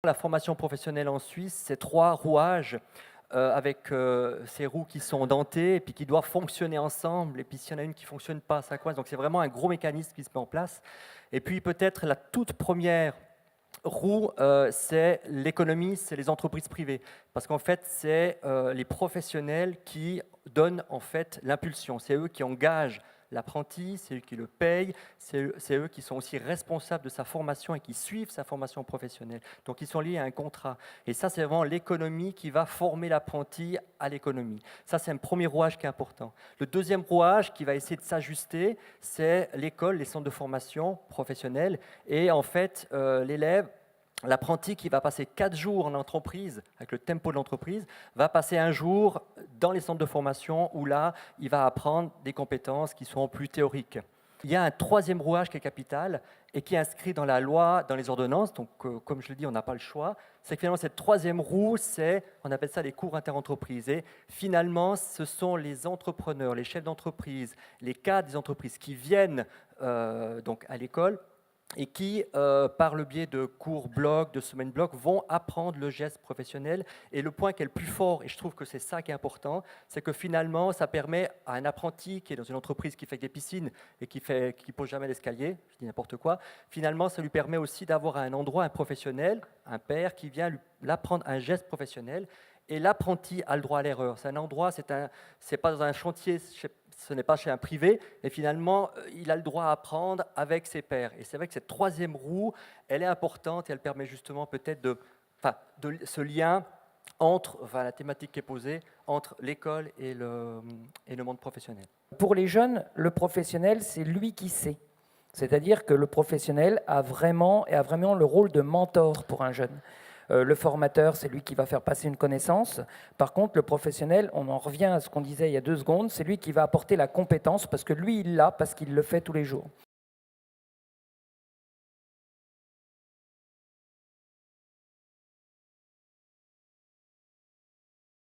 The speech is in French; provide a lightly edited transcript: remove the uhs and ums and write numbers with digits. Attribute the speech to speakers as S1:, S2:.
S1: La formation professionnelle en Suisse, c'est 3 rouages avec ces roues qui sont dentées et puis qui doivent fonctionner ensemble. Et puis s'il y en a une qui ne fonctionne pas, ça coince. Donc c'est vraiment un gros mécanisme qui se met en place. Et puis peut-être la toute première roue, c'est l'économie, c'est les entreprises privées. Parce qu'en fait, c'est les professionnels qui donnent en fait l'impulsion. C'est eux qui engagent l'apprenti, c'est eux qui le payent, c'est eux qui sont aussi responsables de sa formation et qui suivent sa formation professionnelle. Donc ils sont liés à un contrat. Et ça, c'est vraiment l'économie qui va former l'apprenti à l'économie. Ça, c'est un premier rouage qui est important. Le deuxième rouage qui va essayer de s'ajuster, c'est l'école, les centres de formation professionnelle. Et en fait, l'apprenti qui va passer 4 jours en entreprise, avec le tempo de l'entreprise, va passer un jour dans les centres de formation où là, il va apprendre des compétences qui sont plus théoriques. Il y a un troisième rouage qui est capital et qui est inscrit dans la loi, dans les ordonnances, donc comme je le dis, on n'a pas le choix. C'est que finalement, cette troisième roue, on appelle ça les cours interentreprises. Et finalement, ce sont les entrepreneurs, les chefs d'entreprise, les cadres des entreprises qui viennent donc à l'école et qui, par le biais de cours blocs, de semaines blocs, vont apprendre le geste professionnel. Et le point qui est le plus fort, et je trouve que c'est ça qui est important, c'est que finalement, ça permet à un apprenti qui est dans une entreprise qui fait des piscines et qui ne pose jamais l'escalier, je dis n'importe quoi, finalement, ça lui permet aussi d'avoir à un endroit un professionnel, un père, qui vient l'apprendre un geste professionnel. Et l'apprenti a le droit à l'erreur. C'est un endroit, c'est pas dans un chantier, ce n'est pas chez un privé, et finalement, il a le droit à apprendre avec ses pairs. Et c'est vrai que cette troisième roue, elle est importante et elle permet justement peut-être de ce lien entre la thématique qui est posée, entre l'école et le monde professionnel.
S2: Pour les jeunes, le professionnel, c'est lui qui sait. C'est-à-dire que le professionnel a vraiment le rôle de mentor pour un jeune. Le formateur, c'est lui qui va faire passer une connaissance. Par contre, le professionnel, on en revient à ce qu'on disait il y a 2 secondes, c'est lui qui va apporter la compétence parce que lui, il l'a, parce qu'il le fait tous les jours.